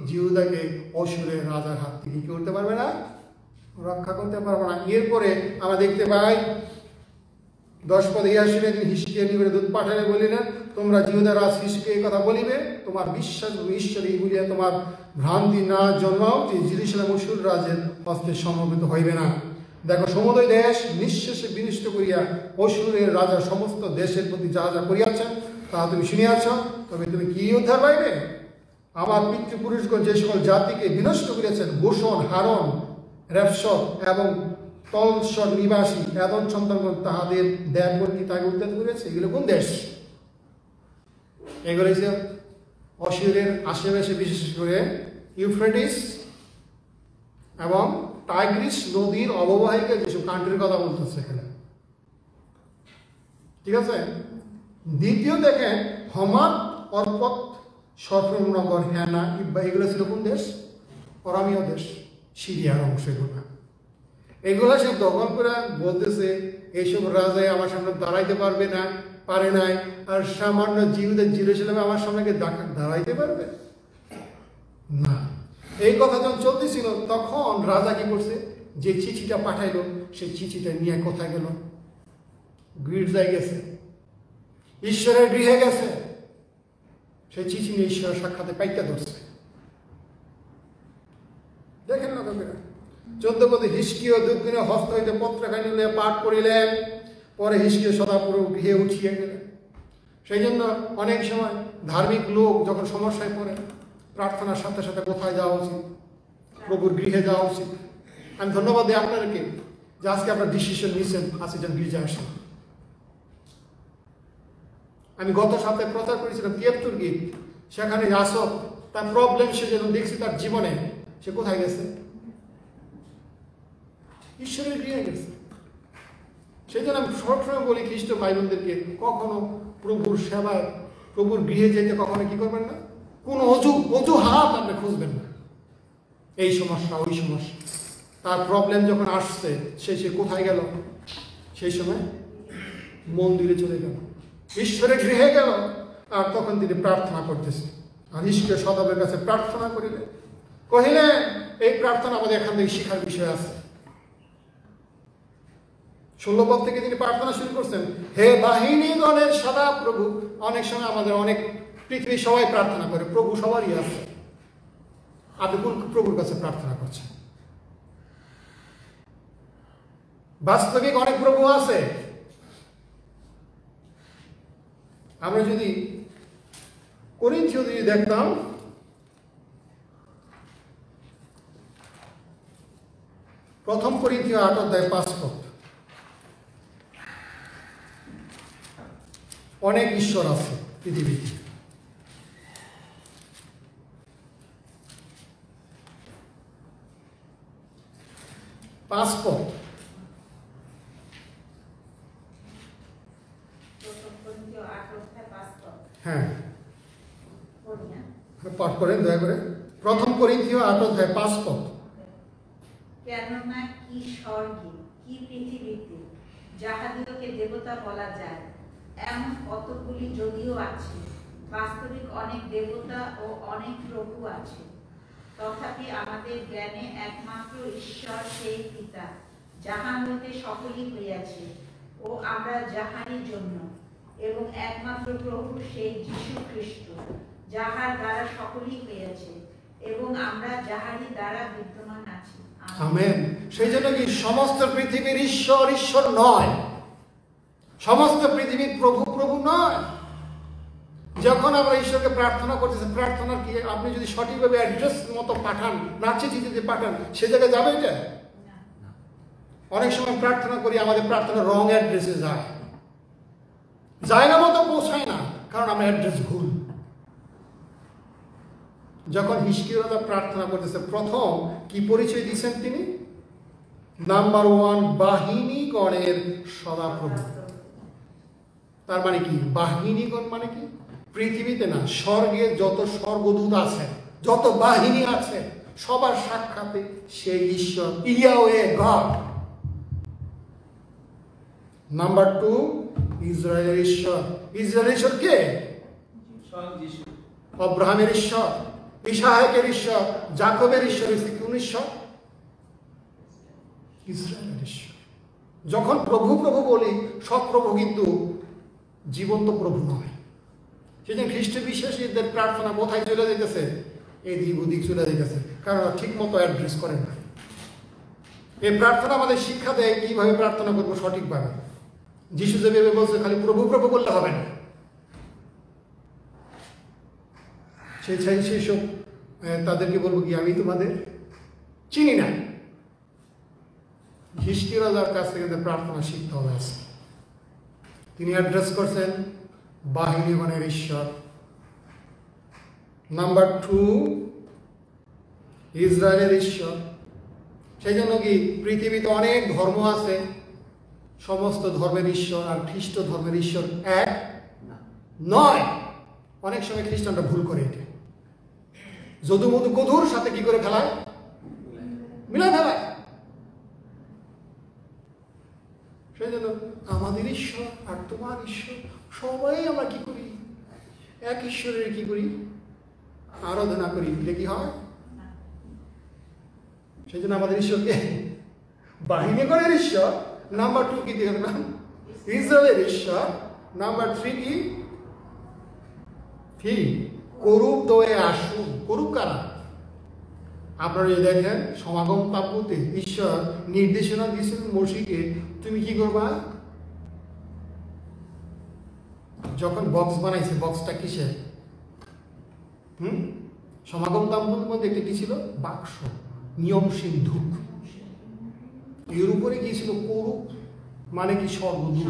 জিহুদাকে অসুরের রাজার হাত থেকে কি করতে পারবে না, রক্ষা করতে পারবে না। এরপরে আমরা দেখতে পাই 10 পদে ইহা শুনে তিনি হিজকিয়া নিকটে দূত পাঠাইলে বলিলেন, তোমরা জিহুদার রাজ হিজকিয়া এই কথা বলিবে, তোমার বিশ্বাস ঈশ্বরে বলিয়া তোমার ভ্রান্তি না জন্মাও যে জেরুজালেম অসুর রাজের হস্তে সমবেত হইবে না। দেখো সমুদয় দেশ নিঃশেষে বিনষ্ট করিয়া অসুরের রাজা সমস্ত দেশের প্রতি যা যা করিয়াছেন তা তুমি শুনিয়াছ, তবে তুমি কি উদ্ধার পাইবে? আমার পিতৃপুরুষগণ যে সকল জাতিকে বিনষ্ট করিয়াছেন, গোষণ, হারন, রেফসদ এবং তলসর নিবাসী এদন সন্তানগণ তাহাদের দেবগণ কি তাকে উদ্ধার করিয়াছে? এগুলো কোন দেশ? এগুলো হচ্ছে অসুরের আশেপাশে, বিশেষ করে ইউফ্রেটিস এবং টাইগ্রিস নদীর অববাহিকা যেসব কান্ট্রির কথা বলতেছে এখানে, ঠিক আছে। দ্বিতীয় দেখেন হমাদ, অর্পত, সরফনগর, হ্যানা, ইব্বা, এগুলো ছিল কোন দেশ? অরামীয় দেশ, সিরিয়ার অংশ। এগুলো সে দখল করে বলতেছে এইসব রাজাই আমার সামনে দাঁড়াইতে পারবে না, পারে নাই। আর সামান্য জিহুদের জেরুজালেমে আমার সামনে দাঁড়াইতে পারবে না। এই কথা যখন চলতেছিল তখন রাজা কি করছে? যে চিঠিটা পাঠাইলো সেই চিঠিটা নিয়ে কোথায় গেল? গির্জায় গেছে, ঈশ্বরের গৃহে গেছে। সেই চিঠি নিয়ে ঈশ্বরের সাক্ষাতে পাইকা ধরছে। দেখেন না লোকেরা 14 পদে হিজকিয়া দুদিনে হস্ত হইতে পত্রখানি লইয়া পাঠ করিলেন, পরে হিজকিয়া সদাপুর গৃহে উঠিয়া গেলেন। সেই জন্য অনেক সময় ধার্মিক লোক যখন সমস্যায় পড়ে প্রার্থনার সাথে সাথে কোথায় যাওয়া উচিত? প্রভুর গৃহে যাওয়া উচিত। আমি ধন্যবাদ দিই আপনাদেরকে যে আজকে আপনার ডিসিশন নিয়েছেন আজকে যেন গির্জা আসেন। আমি গত সপ্তাহে প্রচার করেছিলাম তিয়েপ্তুর্গিত, সেখানে আসক তার প্রবলেম সে যেন দেখছি তার জীবনে, সে কোথায় গেছে? ঈশ্বরের গৃহে গেছে। সেই জন্য আমি সবসময় বলি খ্রিস্ট ভাই বোনদেরকে, কখনো প্রভুর সেবায় প্রভুর গৃহে যেতে কখনো কি করবেন না, কোন অজুহাত আপনি খুঁজবেন না। এই সমস্যা ওই সমস্যা, তার প্রবলেম যখন আসছে সে কোথায় গেল? সেই সময় মন্দিরে চলে গেল, ঈশ্বরের গৃহে গেল, আর তখন তিনি প্রার্থনা করতেছে। আর ঈশ্বরের সদাবের কাছে প্রার্থনা করিলেন, কহিলেন এই প্রার্থনা আমাদের এখান থেকে শিখার বিষয় আছে। 16 পদ থেকে তিনি প্রার্থনা শুরু করছেন, হে বাহিনীগণের সদা প্রভু। অনেক সময় আমাদের অনেক পৃথিবীর সবাই প্রার্থনা করে, প্রভু সবারই আছে। আপনি কোন প্রভুর কাছে প্রার্থনা করছেন? বাস্তবিক অনেক প্রভু আছে। আমরা যদি করিন্থীয় যদি দেখতাম, প্রথম করিন্থীয় 8 অধ্যায় 5 পদ, অনেক ঈশ্বর আছে পৃথিবীতে। পাঁচ পথ। হ্যাঁ, পাঠ করেন দয়া করে। প্রথম করিন্থীয় 8 অধ্যায় 5 পদ। কেননা কি স্বর্গে কি পৃথিবীতে যাহাদিগকে দেবতা বলা যায়, এমন কতগুলি যদিও আছে, বাস্তবিক অনেক দেবতা ও অনেক প্রভু আছে, তথাপি আমাদের জ্ঞানে একমাত্র ঈশ্বর সেই পিতা, যাহার হইতে সকলই হইয়াছে ও আমরা যাহারই জন্য, এবং একমাত্র প্রভু সেই যীশু খ্রিস্ট, যাহার দ্বারা সকলই হইয়াছে এবং আমরা যাহারই দ্বারা বিদ্যমান আছি। আমেন। সেই জন্য কি সমস্ত পৃথিবীর ঈশ্বর ঈশ্বর নয়, সমস্ত পৃথিবীর প্রভু প্রভু নয়। যখন আমরা ঈশ্বরকে প্রার্থনা করতেছি, প্রার্থনার কি আপনি যদি সঠিকভাবে অ্যাড্রেস মতো পাঠান, নাচে চিঠিতে পাঠান, সে জায়গায় যাবে এটা? অনেক সময় প্রার্থনা করি, আমাদের প্রার্থনা রং অ্যাড্রেসে যায় না মতো পৌঁছায় না, কারণ আমার অ্যাড্রেস ভুল। যখন হিজকিয়া প্রার্থনা করতেছে, প্রথম কি পরিচয় দিচ্ছেন তিনি? নাম্বার 1, বাহিনীগণের সদাপ্রভু। তার মানে কি? বাহিনীগণ মানে কি? পৃথিবীতে না, স্বর্গে যত স্বর্গদূত আছে, যত বাহিনী আছে, সবার সাক্ষাতে সেই ঈশ্বর ইয়াহওয়ে গড। নাম্বার 2, ইসরায়েলের ঈশ্বর। ইসরায়েলের ঈশ্বর কে? আব্রাহামের ঈশ্বর, ইসাহাকের ঈশ্বর, যাকবের ঈশ্বর। কোন ঈশ্বর? ইসরায়েলের ঈশ্বর। যখন প্রভু প্রভু বলি, সব প্রভু কিন্তু জীবন্ত প্রভু নয়। সেজন্য খ্রিস্ট বিশ্বাসীদের প্রার্থনা কোথায় চলে যেতেছে? এদিক ওদিক চলে যেতেছে, কারণ ঠিক মতো অ্যাড্রেস করেন না। এই প্রার্থনা আমাদের শিক্ষা দেয় কিভাবে প্রার্থনা করবো সঠিকভাবে। যিশু যেভাবে বলছে, খালি প্রভু প্রভু বললে হবে না। সেই সব তাদেরকে বলবো কি, আমি তোমাদের চিনি না। হিজকিয়া রাজার কাছ থেকে প্রার্থনা শিখতে হবে। তিনি অ্যাড্রেস করছেন বাহিনীগণের ঈশ্বর। নাম্বার 2, ইসরায়েলের ঈশ্বর। সেই জন্য কি পৃথিবীতে অনেক ধর্ম আছে, সমস্ত ধর্মের ঈশ্বর আর খ্রিস্ট ধর্মের ঈশ্বর এক নয়। অনেক সময় খ্রিস্টানরা ভুল করে এটা, যদু মধু গধুর সাথে কি করে ফেলায়, মিলে ফেলায়। সেই জন্য আমাদের ঈশ্বর আর তোমার ঈশ্বর, সবাই আমরা কি করি? এক ঈশ্বরের কি করি? আরাধনা করি। দিলে কি হয়? সেই জন্য আমাদের ঈশ্বরকে বাহিনীগণের ঈশ্বর। নাম্বার 2 কি দেখলাম? ইসরায়েলের ঈশ্বর। নাম্বার 3 কি? করুপ দয়ে আসুন। করুপ কারা? আপনারা যদি দেখেন সমাগম তাঁবুতে ঈশ্বর নির্দেশনা দিয়েছেন মসিকে, তুমি কি করবা? যখন বক্স বানাইছে, বক্সটা কিসের? সমাগম তাঁবুর মধ্যে একটি কি ছিল? বাক্স, নিয়ম সিন্ধু। এর উপরে কি ছিল? করুপ মানে কি? স্বর্গদূত।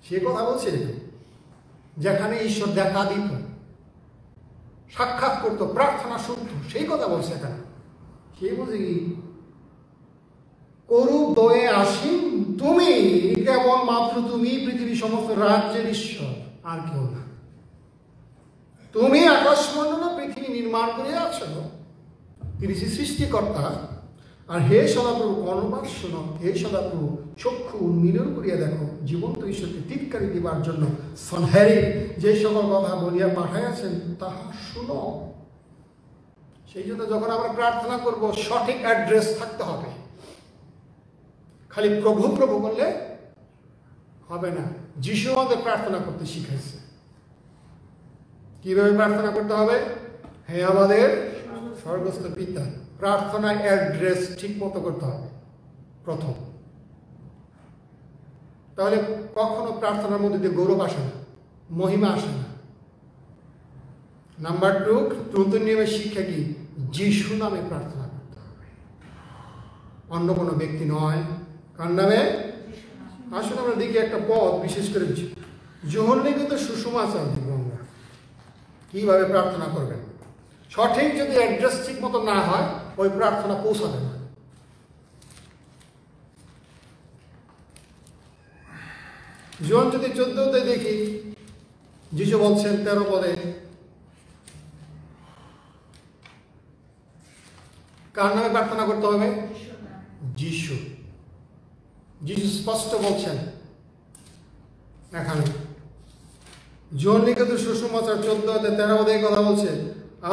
সে কথা বলছে যেখানে ঈশ্বর দেখা দিত, সাক্ষাৎ করতো, প্রার্থনা শুনতো, সেই কথা বলছে এখানে। সেই বলছে কি? করুপ দয়ে আসীন তুমি, কেবল মাত্র তুমি পৃথিবীর সমস্ত রাজ্যের ঈশ্বর, আর কেউ না। তুমি আকাশমণ্ডল পৃথিবী নির্মাণ করে আছো, তিনি সৃষ্টিকর্তা। আর হে সদাপ্রভু, কর্ণপাত শোনো। হে সদাপ্রভু, চক্ষু উন্মীলন করিয়া দেখো, জীবন্ত ঈশ্বরকে টিটকারি দিবার জন্য সনহেরি যে সকল কথা বলিয়া পাঠাইয়াছেন তাহা শুনো। সেই জন্য যখন আমরা প্রার্থনা করব, সঠিক অ্যাড্রেস থাকতে হবে। খালি প্রভু প্রভু বললে হবে না। যিশু আমাদের প্রার্থনা করতে শিখাইছে। কিভাবে প্রার্থনা করতে হবে? হে আমাদের স্বর্গস্থ পিতা। প্রার্থনার অ্যাড্রেস ঠিক মতো করতে হবে প্রথম। তাহলে কখনো প্রার্থনার মধ্যে দিয়ে গৌরব আসে না, মহিমা আসে না। নাম্বার 2, নতুন নিয়মের শিক্ষা কি? যিশু নামে প্রার্থনা করতে হবে, অন্য কোনো ব্যক্তি নয়। কার নামে? আসুন আমরা দেখি একটা পদ, বিশেষ করে জহন্নিগত সুষমাচার দিব আমরা কিভাবে প্রার্থনা করবেন। সঠিক যদি অ্যাড্রেস ঠিক মতো না হয় ওই প্রার্থনা পৌঁছাবে না। জন যদি 14তে দেখি, যিশু বলছেন 13 পদে, কার নামে প্রার্থনা করতে হবে? যিশু। যিশু স্পষ্ট বলছেন এখানে জন লিখিত সুসমাচার 14:13 পদে কথা বলছে,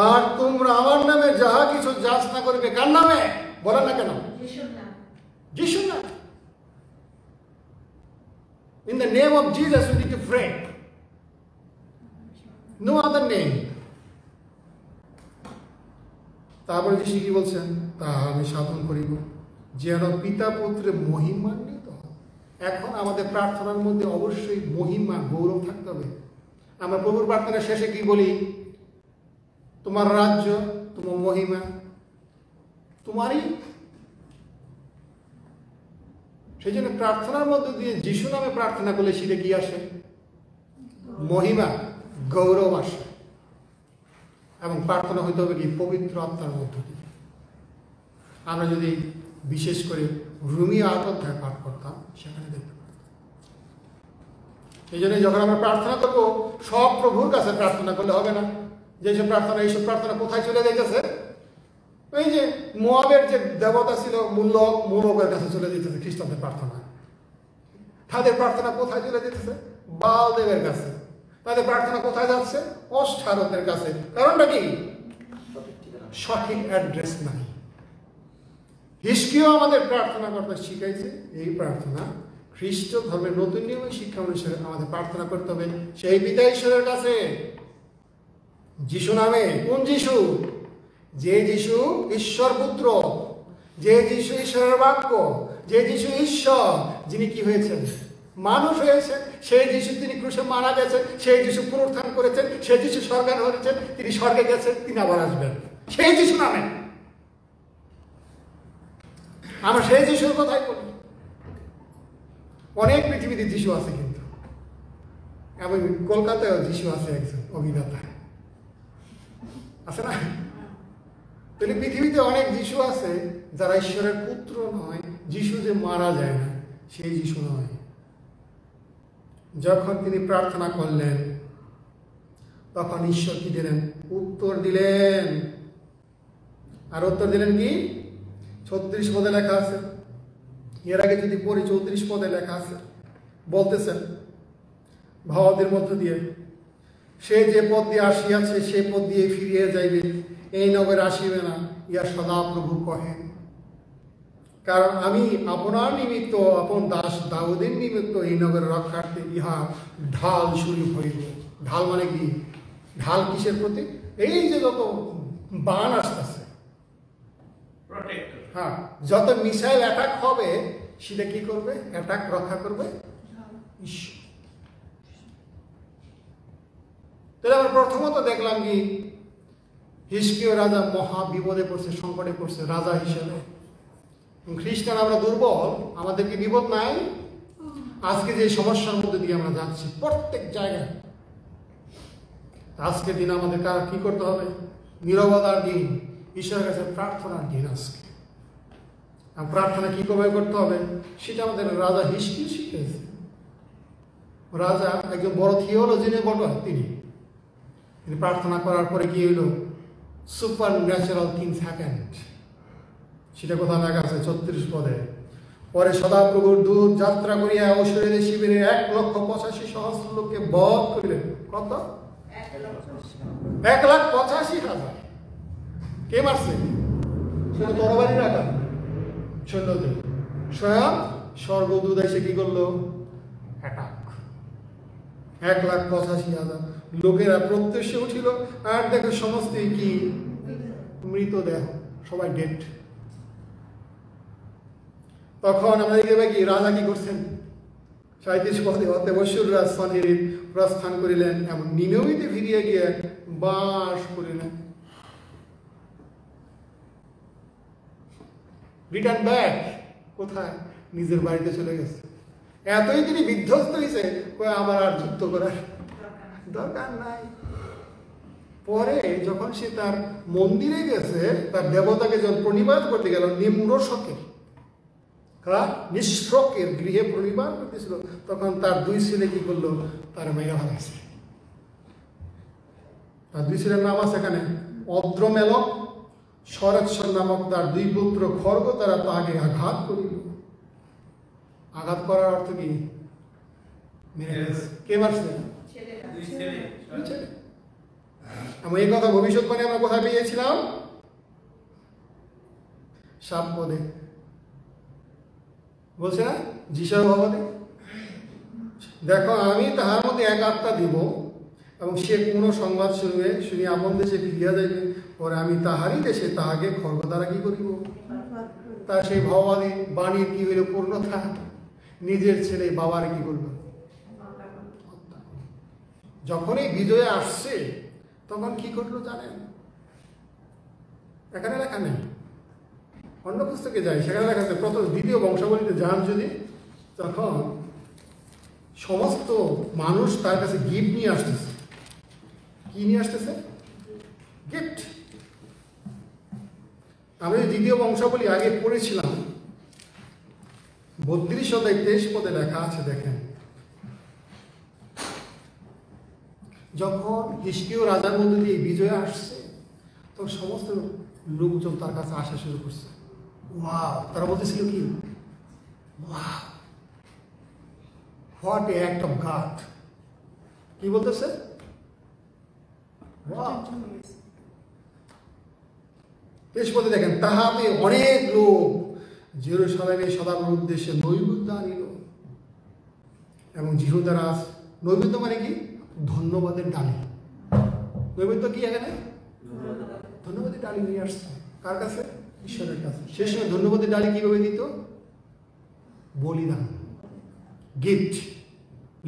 আর তোমরা আমার নামে যাহা কিছু যাচনা করবে, কার নামে বলেন না কেন? যিশুর নামে। In the name of Jesus we need to pray. No other name. তারপরে যিশু কি বলছেন? তা আমি সাধন করিব যেন পিতা পুত্রের মহিমান্বিত হয়। এখন আমাদের প্রার্থনার মধ্যে অবশ্যই মহিমা, গৌরব থাকতে হবে। আমরা প্রভুর প্রার্থনার শেষে কি বলি? তোমার রাজ্য, তোমার মহিমা তোমারই। সেই জন্য প্রার্থনার মধ্যে দিয়ে যিশু নামে প্রার্থনা করলে সেটা কি আসে? মহিমা, গৌরব আসে। এবং প্রার্থনা হইতে হবে কি? পবিত্র আত্মার মধ্য দিয়ে। আমরা যদি বিশেষ করে রুমি 8 অধ্যায় পাঠ করতাম সেখানে দেখতে পারতাম। এই জন্য যখন আমরা প্রার্থনা করবো সব প্রভুর কাছে প্রার্থনা করলে হবে না। যেসব প্রার্থনা, এইসব প্রার্থনা কোথায় চলে যাইতেছে? ওই যে মোয়াবের যে দেবতা ছিল মোলকের কাছে চলে যেতেছে খ্রিস্টানদের প্রার্থনা। তাদের প্রার্থনা কোথায় চলে যেতেছে? বাল দেবের কাছে। তাদের প্রার্থনা কোথায় যাচ্ছে? অষ্টারতের কাছে। কারণটা কি? সঠিক অ্যাড্রেস নাই। হিস্কিও আমাদের প্রার্থনা করতে শিখাইছে এই প্রার্থনা খ্রিস্ট ধর্মের নতুন নিয়মের শিক্ষা অনুসারে আমাদের প্রার্থনা করতে হবে সেই পিতা ঈশ্বরের কাছে যিশু নামে। কোন যিশু? যে যিশু ঈশ্বর পুত্র, যে যিশু ঈশ্বরের বাক্য, যে যিশু ঈশ্বর, যিনি কি হয়েছেন? মানুষ হয়েছে। সেই যিশু, তিনি ক্রুশে মারা গেছেন। সেই যিশু পুনরুত্থান করেছেন। সেই যিশু স্বর্গে হয়েছেন, তিনি স্বর্গে গেছেন, তিনি আবার আসবেন। সেই যিশু নামে আমরা সেই যিশুর কথাই বলি। অনেক পৃথিবীতে যিশু আছে, কিন্তু এবং কলকাতায়ও যিশু আছে, একজন অভিনেতা আছে না? তাহলে পৃথিবীতে অনেক যিশু আছে যারা ঈশ্বরের পুত্র নয়। যিশু যে মারা যায় না, সেই যিশু নয়। যখন তিনি প্রার্থনা করলেন তখন ঈশ্বর কি দিলেন? উত্তর দিলেন। আর উত্তর দিলেন কি? 36 পদে লেখা আছে। এর আগে যদি পড়ি 34 পদে লেখা আছে, বলতেছেন ভাবাদের মধ্য দিয়ে, সে যে পথ দিয়ে আসিয়াছে সে পথ দিয়ে ফিরিয়ে যাইবে, এই নগরে আসিবে না, ইয়া সদা প্রভু কহেন। কারণ আমি আপনার নিমিত্ত, আপন দাস দাউদের নিমিত্ত এই নগরের রক্ষার্থে ইহা ঢাল শুরু হইব। ঢাল মানে কি? ঢাল কিসের প্রতি? এই যে যত বান আসতেছে, হ্যাঁ, যত মিসাইল অ্যাটাক হবে সেটা কি করবে? অ্যাটাক রক্ষা করবে ঈশ্বর। তাহলে আমরা প্রথমত দেখলাম কি? হিজকিয়া রাজা মহা বিপদে পড়ছে, সংকটে পড়ছে রাজা হিসেবে। খ্রিস্টান আমরা দুর্বল, আমাদের কি বিপদ নাই? আজকে যে সমস্যার মধ্যে দিয়ে আমরা যাচ্ছি প্রত্যেক জায়গায়, আজকের দিন আমাদের কি করতে হবে? নীরবতার দিন, ঈশ্বরের কাছে প্রার্থনার দিন আজকে। আর প্রার্থনা কি করে করতে হবে সেটা আমাদের রাজা হিজকিয়া শিখেছে। রাজা একজন বড় থিওলজিনে বড়, তিনি প্রার্থনা করার পরে কি হইল? Super natural things happened. সেটা কোথাও লেখা আছে 34 পদে। পরে সদাপ্রভুর দূত যাত্রা করিয়া অসুরের শিবিরে 1,85,000 লোককে বধ করিলেন। কত? 1,85,000। কে মারছে? তরবারি রাখা সৈন্যদের। স্বয়ং স্বর্গদূত এসে কি করলো? অ্যাটাক। 1,85,000 লোকেরা প্রত্যুষে উঠিল, আর দেখো সমস্ত কি? মৃতদেহ, সবাই ডেড। তখন আমরা দেখতে কি রাজা কি করছেন? 37 পদে, অতএব রাজ সনহেরিব প্রস্থান করিলেন এবং নিনবিতে ফিরিয়ে গিয়ে বাস করিলেন। Return back. কোথায়? নিজের বাড়িতে চলে গেছে। এতই তিনি বিধ্বস্ত হয়েছে, আমার আর যুদ্ধ করার দরকার নাই। পরে যখন সে তার মন্দিরে গেছে, তার দেবতাকে যখন প্রণিপাত করতে গেল, নিঃস্রকের গৃহে প্রণিপাত করতেছিল, তখন তার দুই ছেলে কি করলো, তার মেয়ে হারাইছে। তার দুই ছেলের নাম আছে এখানে, অদ্রমেলক, সরেশ্বর নামক তার দুই পুত্র খর্গ তারা তাকে আঘাত করিল। আঘাত করার অর্থ কি? মেরে ফেলছে। কে মারছে? আমি এই কথা ভবিষ্যৎবাণী আমরা কোথায় পেয়েছিলাম? সাপ পদে বলছে না, যিশায় ভবনে, দেখো আমি তাহার মধ্যে এক আত্মা দিব, এবং সে কোনো সংবাদ শুনবে, শুনি আপন দেশে ফিরিয়া যাইবে, পরে আমি তাহারই দেশে তাহাকে খর্গ দ্বারা কি করিব। তার সেই ভগবানী বাণীর কি হইল পূর্ণতা, নিজের ছেলে বাবার কি করবে। যখন এই বিজয়ে আসছে তখন কি ঘটলো জানেন? এখানে লেখা নেই, অন্য পুস্তকে যাই, সেখানে লেখা আছে প্রথম দ্বিতীয় বংশাবলীতে যান যদি, তখন সমস্ত মানুষ তার কাছে গিফট নিয়ে আসতেছে। কি নিয়ে আসতেছে? গিফট। আমি দ্বিতীয় বংশাবলী আগে পড়েছিলাম, 32 অধ্যায় 23 পদে লেখা আছে, দেখেন, যখন হিজকিয় রাজার মধ্যে দিয়ে বিজয় আসছে, তখন সমস্ত লোকজন তার কাছে আসা শুরু করছে। ওয়াও, তারা বলতেছিল কি, wow, what a act of god. কি বলতেছে? ওয়াও। 23 পদে দেখেন, তাহাতে অনেক লোক জেরুসালেমে সদাগরের উদ্দেশ্যে নৈবেদ্য আনিল, এবং যিহুদারা, নৈবেদ্য মানে কি? ধন্যবাদের ডালি। নৈবেদ্য কি এখানে? ধন্যবাদের ডালি নিয়ে আসছে। কার কাছে? ঈশ্বরের কাছে। সেই সময় ধন্যবাদের ডালি কিভাবে দিত? বলিদান, গিফট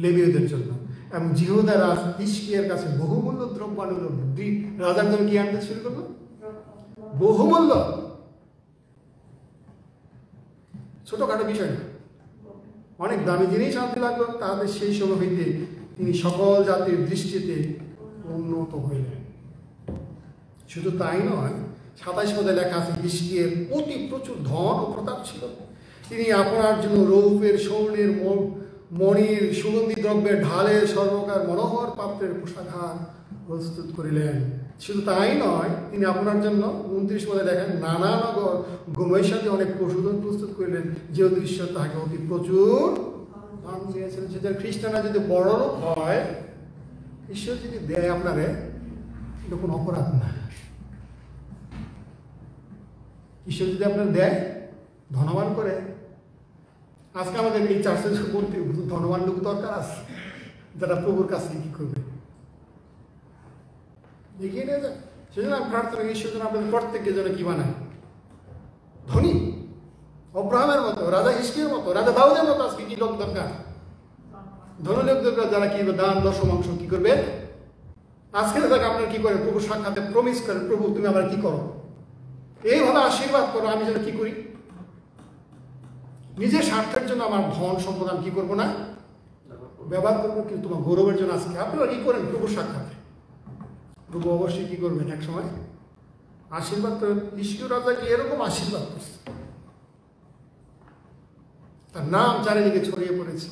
লেবীয়দের জন্য। এবং যিহুদারা হিজকিয়ার কাছে বহুমূল্য দ্রব্য আনল। রাজার জন্য কি আনতে শুরু করলো? বহুমূল্য, ছোটখাটো বিষয় না, অনেক দামি জিনিস আনতে লাগলো। তাদের সেই সময় হইতে তিনি সকল জাতির দৃষ্টিতে উন্নত হইলেন। শুধু তাই নয়, 27 পদে লেখা আছে, হিজকিয়ার অতি প্রচুর ধন ও প্রতাপ ছিল। তিনি আপনার জন্য রৌপের, স্বর্ণের, মণির, সুগন্ধি দ্রব্যের, ঢালের, সর্বকার মনোহর পাত্রের পোশাকহার প্রস্তুত করিলেন। শুধু তাই নয়, তিনি আপনার জন্য 29 পদে দেখেন, নানা নগর গোমের সাথে অনেক পশুধন প্রস্তুত করিলেন, যেহেতু ঈশ্বর তাহাকে অতি প্রচুর দান দিয়েছিলেন। সেটা খ্রিস্টানরা যদি বড় লোক হয়, ঈশ্বর যদি দেয় আপনারে, এটা কোনো অপরাধ না। ঈশ্বর যদি আপনার দেয়, ধনবান করে। আজকে আমাদের এই চার্চে বলতে ধনবান লোক দরকার আছে, যারা প্রভুর কাছে কি করবে, দেখিয়ে নিয়ে যায়। সেজন্য আমি প্রার্থনা করি, ঈশ্বর যেন আপনাদের প্রত্যেককে যেন কি বানায়, ধনী, অব্রাহামের মতো, রাজা হিজকিয়ার মতো, রাজা দাউদের মতো। আজকে কি লোক দরকার? ধনী লোক দরকার, যারা কি দান, দশমাংশ কি করবে। আজকে তাকে আপনার কি করে, প্রভু সাক্ষাতে প্রমিস করেন, প্রভু তুমি আবার কি করো, এইভাবে আশীর্বাদ করো, আমি যেন কি করি, নিজের স্বার্থের জন্য আমার ধন সম্পদ আমি কি করবো না, ব্যবহার করবো, কিন্তু তোমার গৌরবের জন্য। আজকে আপনারা কি করেন প্রভুর সাক্ষাতে, প্রভু অবশ্যই কি করবেন, এক সময় আশীর্বাদ করেন। হিজকিয় রাজাকে এরকম আশীর্বাদ করছে, তার নাম চারিদিকে ছড়িয়ে পড়েছে,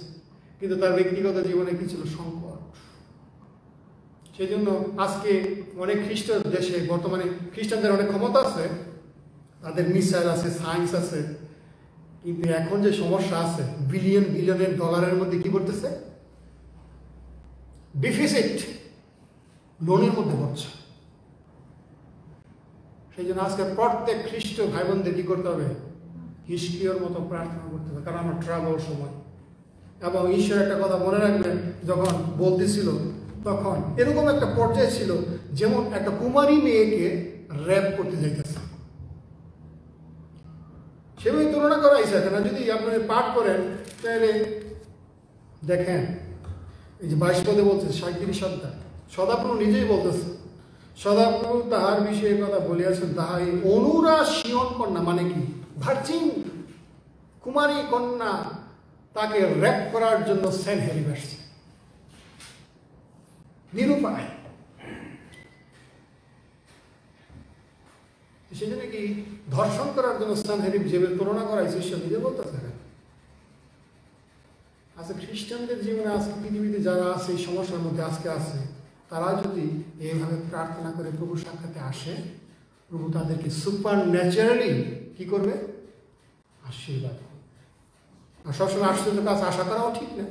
কিন্তু তার ব্যক্তিগত জীবনে কি ছিল? সংকট। সেই জন্য আজকে অনেক খ্রিস্টান দেশে, বর্তমানে খ্রিস্টানদের অনেক ক্ষমতা আছে, তাদের মিসাইল আছে, সায়েন্স আছে, কিন্তু এখন যে সমস্যা আছে, বিলিয়ন বিলিয়নের ডলারের মধ্যে কি করতেছে? ডিফিসিট, লোনের মধ্যে পড়ছে। সেই জন্য আজকে প্রত্যেক খ্রিস্ট ভাই বোনদের কি করতে হবে? হিজকিয়ার মতো প্রার্থনা করতে হবে, কারণ আমার ট্রাবল সময়। এবং ঈশ্বর একটা কথা মনে রাখবেন, যখন বলতেছিল তখন এরকম একটা পর্যায়ে ছিল, যেমন একটা কুমারী মেয়েকে র্যাপ করতে যাইতেছে। সেভাবে তুলনা করা হয়েছে। না যদি আপনারা পাঠ করেন তাহলে দেখেন, এই যে 22 পদে বলছে, 37 অধ্যায়, সদাপ্রভু নিজেই বলতেছে, সদাপ্রভু তাহার বিষয়ে কথা বলিয়াছেন, তাহা এই অনুরা শিয়ন কন্যা, মানে কি? ভার্জিন, কুমারী কন্যা, তাকে র্যাপ করার জন্য সেনহেরিব আসছে, নিরুপায়। সেজন্য কি ধর্ষণ করার জন্য সেনহেরিব যেভাবে তুলনা করাইছে সে নিজে বলতেছে। আজকে খ্রিস্টানদের জীবনে আজকে পৃথিবীতে যারা আছে এই সমস্যার মধ্যে আজকে আছে, তারা যদি এইভাবে প্রার্থনা করে প্রভু সাক্ষাতে আসে, প্রভু তাদেরকে সুপার ন্যাচারালি কি করবে? আশীর্বাদ। আর সবসময় আশ্চর্য কাজ আশা করাও ঠিক না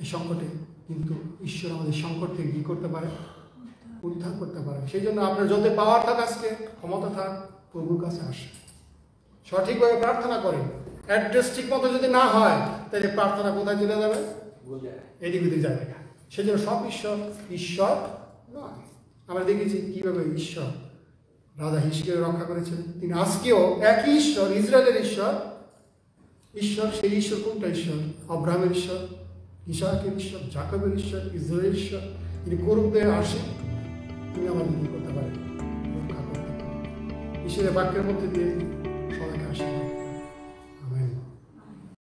এই সংকটে, কিন্তু ঈশ্বর আমাদের সংকট থেকে কি করতে পারে? উদ্ধার করতে পারে। সেই জন্য আপনার যত পাওয়ার থাক, আজকে ক্ষমতা থাক, প্রভুর কাছে আসে, সঠিকভাবে প্রার্থনা করেন। অ্যাড্রেস ঠিক মতো যদি না হয়, তাহলে প্রার্থনা কোথায় চলে যাবে? এদিক ওদিক যাবে না। সেই জন্য সব ঈশ্বর নয়। আমরা দেখেছি কিভাবে ঈশ্বর রাজা হিজকিয়াকে রক্ষা করেছেন। তিনি আজকেও একই ঈশ্বর, ইসরায়েলের ঈশ্বর। সেই ঈশ্বর কোনটা ঈশ্বর? আব্রাহামের ঈশ্বর, ইসাকের ঈশ্বর, জাকবের ঈশ্বর, ইসরায়েলের ঈশ্বর। তিনি করুণায় আসে, তিনি আমাদের কি করতে পারেন? রক্ষা করতে পারেন। ঈশ্বরের বাক্যের মধ্যে দিয়ে